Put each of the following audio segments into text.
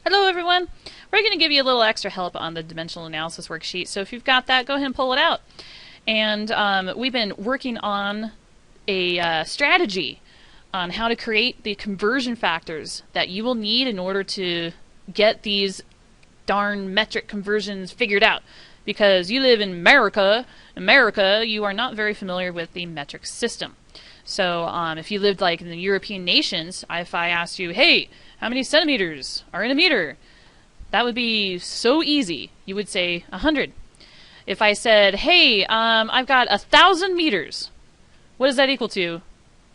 Hello everyone! We're going to give you a little extra help on the dimensional analysis worksheet, so if you've got that, go ahead and pull it out. And we've been working on a strategy on how to create the conversion factors that you will need in order to get these darn metric conversions figured out. Because you live in America, you are not very familiar with the metric system. So if you lived like in the European nations, if I asked you, hey, how many centimeters are in a meter? That would be so easy. You would say 100. If I said, hey, I've got 1,000 meters, what does that equal to?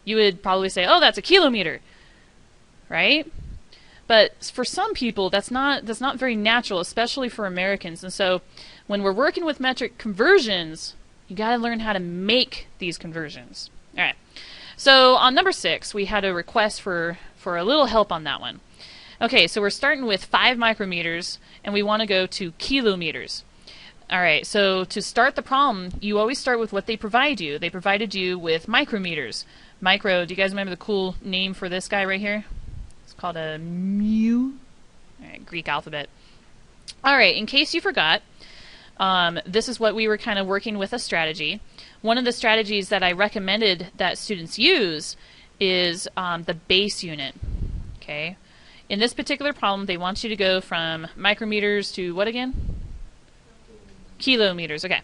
You would probably say, oh, that's a kilometer, right? But for some people, that's not very natural, especially for Americans. And so when we're working with metric conversions, you got to learn how to make these conversions. All right. So on number 6, we had a request for a little help on that one. Okay, so we're starting with 5 micrometers, and we want to go to kilometers. All right, so to start the problem, you always start with what they provide you. They provided you with micrometers. Micro, do you guys remember the cool name for this guy right here? It's called a mu. All right, Greek alphabet. All right, in case you forgot, this is what we were kind of working with a strategy. One of the strategies that I recommended that students use is the base unit. Okay. In this particular problem, they want you to go from micrometers to what again? Kilometers. Okay.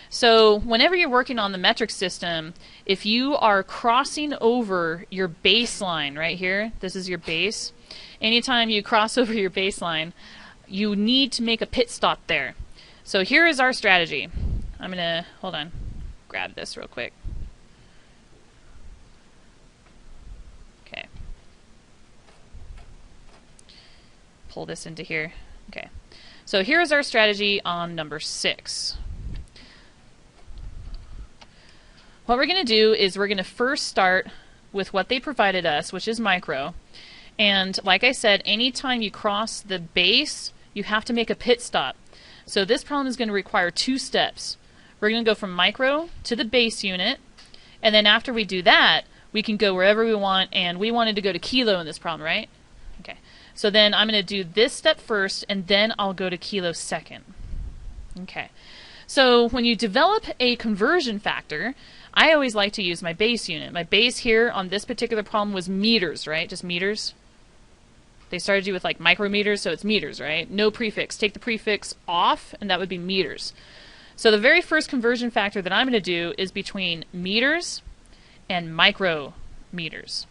So whenever you're working on the metric system, if you are crossing over your baseline right here, this is your base. Anytime you cross over your baseline, you need to make a pit stop there. So here is our strategy. I'm going to, hold on, grab this real quick. Okay. Pull this into here. Okay. So here is our strategy on number 6. What we're going to do is we're going to first start with what they provided us, which is micro. And like I said, anytime you cross the base, you have to make a pit stop. So this problem is going to require 2 steps. We're going to go from micro to the base unit, and then after we do that, we can go wherever we want, and we wanted to go to kilo in this problem, right? Okay. So then I'm going to do this step first, and then I'll go to kilo second. Okay. So when you develop a conversion factor, I always like to use my base unit. My base here on this particular problem was meters, right? Just meters. They started you with like micrometers, so it's meters, right? No prefix. Take the prefix off, and that would be meters. So the very first conversion factor that I'm going to do is between meters and micrometers.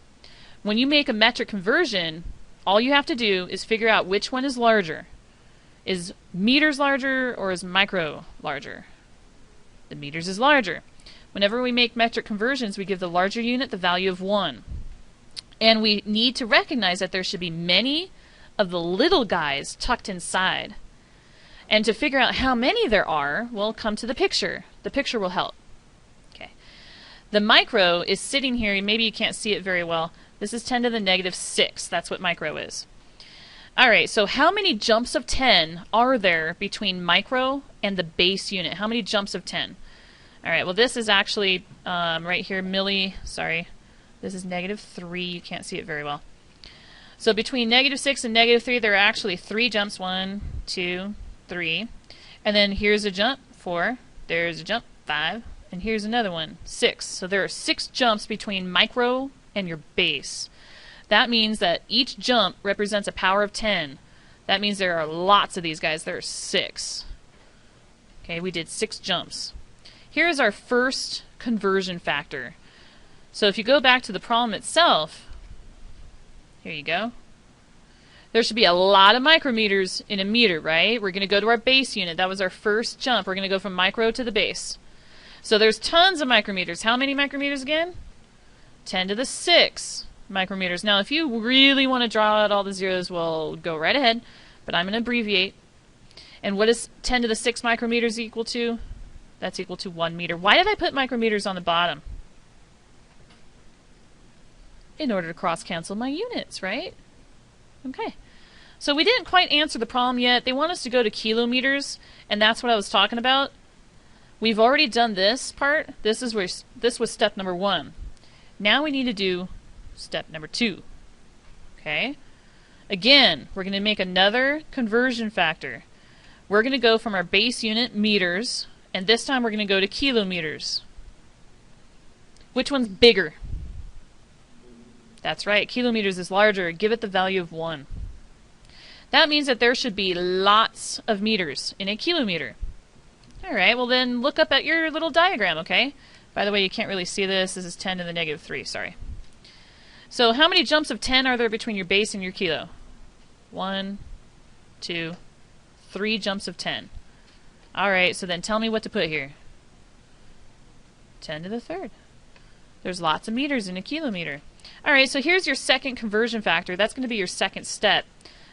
When you make a metric conversion, all you have to do is figure out which one is larger. Is meters larger or is micro larger? The meters is larger. Whenever we make metric conversions, we give the larger unit the value of 1. And we need to recognize that there should be many of the little guys tucked inside. And to figure out how many there are, we'll come to the picture. The picture will help. Okay. The micro is sitting here. Maybe you can't see it very well. This is 10 to the negative 6. That's what micro is. All right, so how many jumps of 10 are there between micro and the base unit? How many jumps of 10? All right, well, this is actually right here, sorry. This is negative 3. You can't see it very well. So between negative 6 and negative 3, there are actually 3 jumps. 1, 2, 3. And then here's a jump, 4. There's a jump, 5. And here's another one, 6. So there are 6 jumps between micro and your base. That means that each jump represents a power of 10. That means there are lots of these guys. There are 6. Okay, we did 6 jumps. Here is our first conversion factor. So if you go back to the problem itself, here you go. There should be a lot of micrometers in a meter, right? We're going to go to our base unit. That was our first jump. We're going to go from micro to the base. So there's tons of micrometers. How many micrometers again? 10 to the 6 micrometers. Now if you really want to draw out all the zeros, well, go right ahead. But I'm going to abbreviate. And what is 10 to the 6 micrometers equal to? That's equal to 1 meter. Why did I put micrometers on the bottom? In order to cross-cancel my units, right? Okay. So we didn't quite answer the problem yet. They want us to go to kilometers, and that's what I was talking about. We've already done this part. This was step number 1. Now we need to do step number 2. Okay? Again, we're going to make another conversion factor. We're going to go from our base unit, meters, and this time we're going to go to kilometers. Which one's bigger? That's right, kilometers is larger. Give it the value of 1. That means that there should be lots of meters in a kilometer. Alright, well then look up at your little diagram, okay? By the way, you can't really see this. This is 10 to the negative 3, sorry. So how many jumps of 10 are there between your base and your kilo? 1, 2, 3 jumps of 10. Alright, so then tell me what to put here. 10 to the third. There's lots of meters in a kilometer. Alright, so here's your second conversion factor. That's going to be your second step.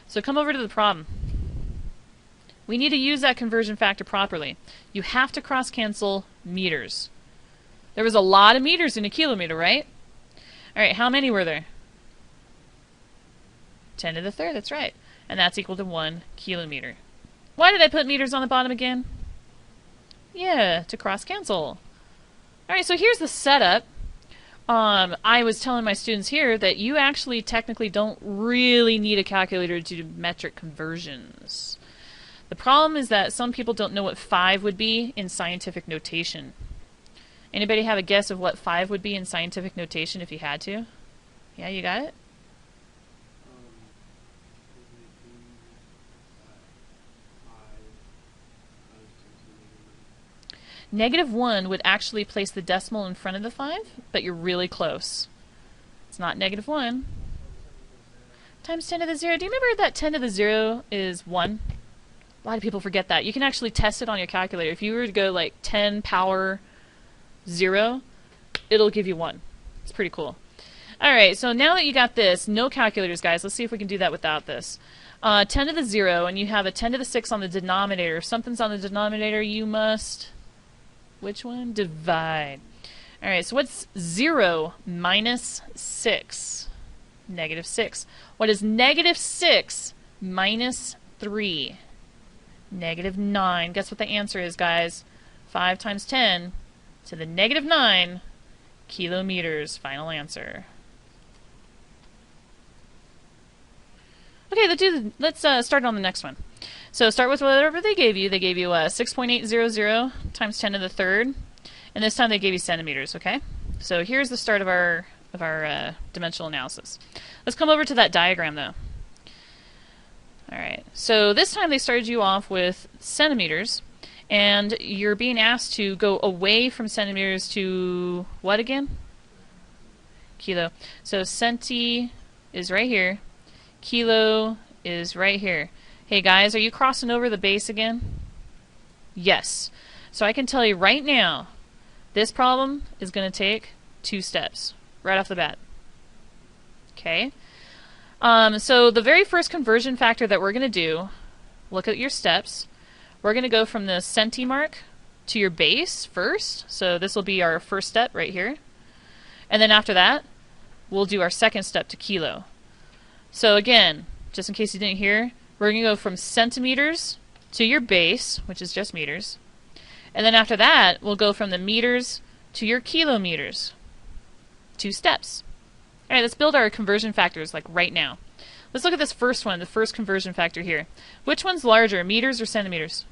So come over to the problem. We need to use that conversion factor properly. You have to cross-cancel meters. There was a lot of meters in a kilometer, right? Alright, how many were there? 10 to the third, that's right. And that's equal to 1 kilometer. Why did I put meters on the bottom again? Yeah, to cross-cancel. Alright, so here's the setup. I was telling my students here that you actually technically don't really need a calculator to do metric conversions. The problem is that some people don't know what 5 would be in scientific notation. Anybody have a guess of what 5 would be in scientific notation if you had to? Yeah, you got it? -1 would actually place the decimal in front of the 5, but you're really close. It's not -1. Times 10 to the 0. Do you remember that 10 to the 0 is 1? A lot of people forget that. You can actually test it on your calculator. If you were to go like 10 power 0, it'll give you 1. It's pretty cool. Alright, so now that you got this, no calculators, guys. Let's see if we can do that without this. 10 to the 0, and you have a 10 to the 6 on the denominator. If something's on the denominator, you must... Which one? Divide. Alright, so what's 0 minus 6? -6. What is -6 minus 3? -9. Guess what the answer is, guys? 5 times 10 to the -9 kilometers. Final answer. Okay, let's start on the next one. So start with whatever they gave you. They gave you 6.800 times 10 to the third, and this time they gave you centimeters. Okay, so here's the start of our dimensional analysis. Let's come over to that diagram though. All right, so this time they started you off with centimeters, and you're being asked to go away from centimeters to what again? Kilo. So centi is right here. Kilo is right here. Hey guys, are you crossing over the base again? Yes. So I can tell you right now, this problem is going to take 2 steps right off the bat. Okay. So the very first conversion factor that we're going to do, look at your steps. We're going to go from the centi mark to your base first. So this will be our first step right here. And then after that, we'll do our second step to kilo. So again, just in case you didn't hear, we're going to go from centimeters to your base, which is just meters. And then after that, we'll go from the meters to your kilometers. 2 steps. Alright, let's build our conversion factors like right now. Let's look at this first one, the first conversion factor here. Which one's larger, meters or centimeters?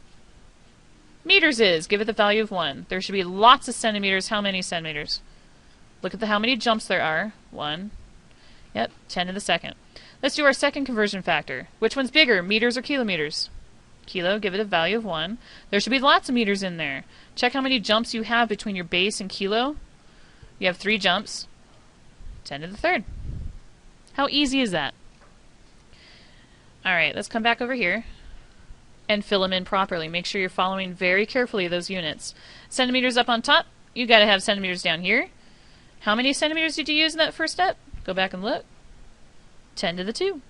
Meters is. Give it the value of 1. There should be lots of centimeters. How many centimeters? Look at how many jumps there are. 1. Yep, 10 to the second. Let's do our second conversion factor. Which one's bigger, meters or kilometers? Kilo, give it a value of 1. There should be lots of meters in there. Check how many jumps you have between your base and kilo. You have 3 jumps. 10 to the third. How easy is that? Alright, let's come back over here and fill them in properly. Make sure you're following very carefully those units. Centimeters up on top, you got to have centimeters down here. How many centimeters did you use in that first step? Go back and look. 10 to the 2.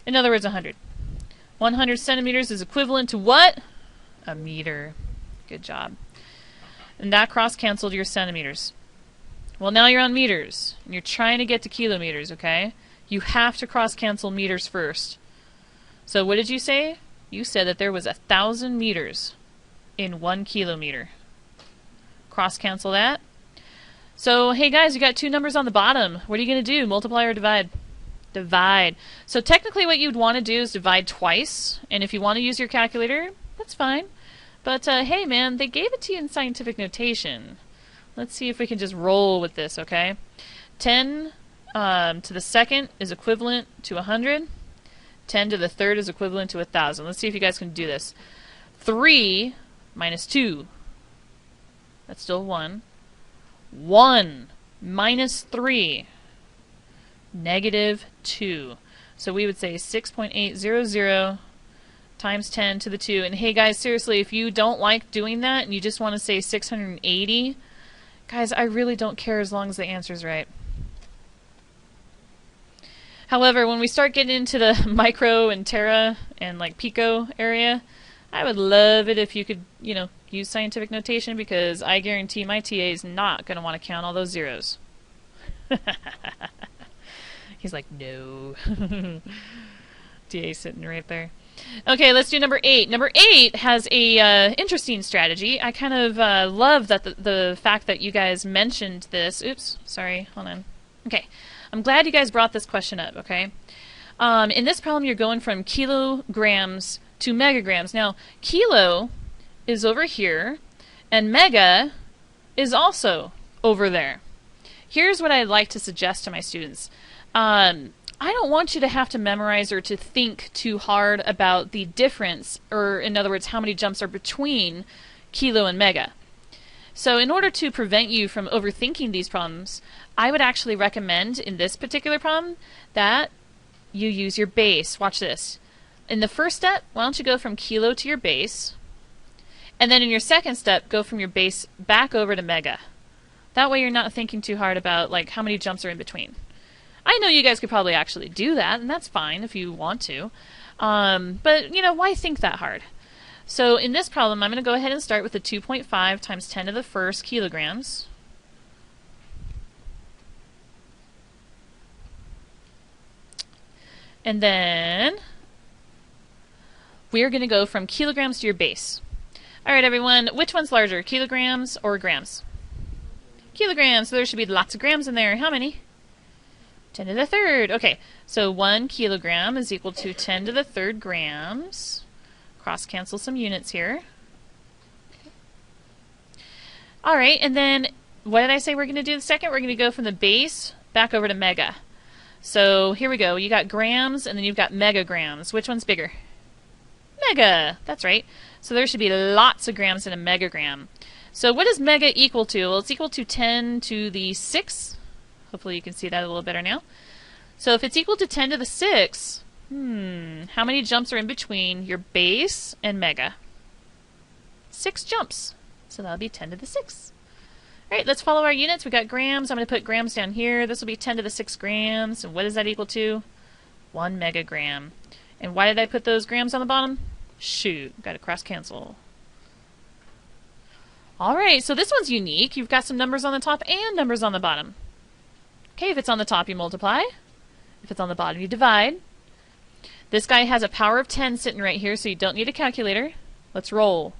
In other words, 100. 100 centimeters is equivalent to what? A meter. Good job. And that cross-canceled your centimeters. Well, now you're on meters, and you're trying to get to kilometers, okay? You have to cross-cancel meters first. So what did you say? You said that there was 1,000 meters in 1 kilometer. Cross-cancel that. So, hey guys, you got 2 numbers on the bottom. What are you going to do? Multiply or divide? Divide. So technically what you'd want to do is divide twice, and if you want to use your calculator, that's fine. But hey man, they gave it to you in scientific notation. Let's see if we can just roll with this, okay? 10 to the second is equivalent to 100. 10 to the third is equivalent to 1,000. Let's see if you guys can do this. 3 minus 2. That's still 1. 1 minus 3. Negative 2. So we would say 6.800 times 10 to the 2. And hey guys, seriously, if you don't like doing that and you just want to say 680, guys, I really don't care as long as the answer's right. However, when we start getting into the micro and tera and like pico area, I would love it if you could, you know, use scientific notation, because I guarantee my TA is not going to want to count all those zeros. He's like, no. TA sitting right there. Okay, let's do number 8. Number 8 has a interesting strategy. I kind of love that the fact that you guys mentioned this. Oops, sorry, hold on. Okay, I'm glad you guys brought this question up, okay? In this problem, you're going from kilograms to megagrams. Now, kilo is over here, and mega is also over there. Here's what I'd like to suggest to my students. I don't want you to have to memorize or to think too hard about the difference, or in other words, how many jumps are between kilo and mega. So in order to prevent you from overthinking these problems, I would actually recommend in this particular problem that you use your base. Watch this. In the first step, why don't you go from kilo to your base, and then in your second step, go from your base back over to mega. That way you're not thinking too hard about like how many jumps are in between. I know you guys could probably actually do that, and that's fine if you want to. But, you know, why think that hard? So in this problem, I'm going to go ahead and start with the 2.5 times 10 to the first kilograms. And then we're going to go from kilograms to your base. All right, everyone, which one's larger, kilograms or grams? Kilograms, so there should be lots of grams in there. How many? 10 to the third. Okay, so 1 kilogram is equal to 10 to the third grams. Cross cancel some units here. All right, and then what did I say we're going to do the second? We're going to go from the base back over to mega. So here we go. You got grams, and then you've got megagrams. Which one's bigger? Mega. That's right. So there should be lots of grams in a megagram. So what is mega equal to? Well, it's equal to 10 to the 6. Hopefully you can see that a little better now. So if it's equal to 10 to the 6, how many jumps are in between your base and mega? 6 jumps. So that'll be 10 to the 6. All right, let's follow our units. We got grams. I'm going to put grams down here. This will be 10 to the 6 grams. And what is that equal to? 1 megagram. And why did I put those grams on the bottom? Shoot, got to cross cancel. All right, so this one's unique. You've got some numbers on the top and numbers on the bottom. Okay, if it's on the top, you multiply. If it's on the bottom, you divide. This guy has a power of 10 sitting right here, so you don't need a calculator. Let's roll.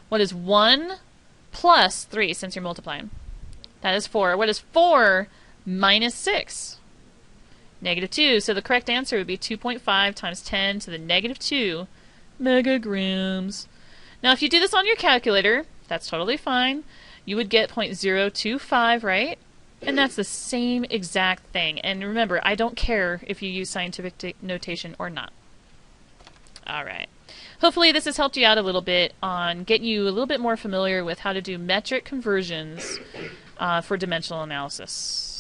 What is 1 plus 3, since you're multiplying? That is 4. What is 4 minus 6? Negative 2. So the correct answer would be 2.5 times 10 to the negative 2 megagrams. Now, if you do this on your calculator, that's totally fine. You would get 0.025, right? And that's the same exact thing. And remember, I don't care if you use scientific notation or not. All right. Hopefully this has helped you out a little bit on getting you a little bit more familiar with how to do metric conversions for dimensional analysis.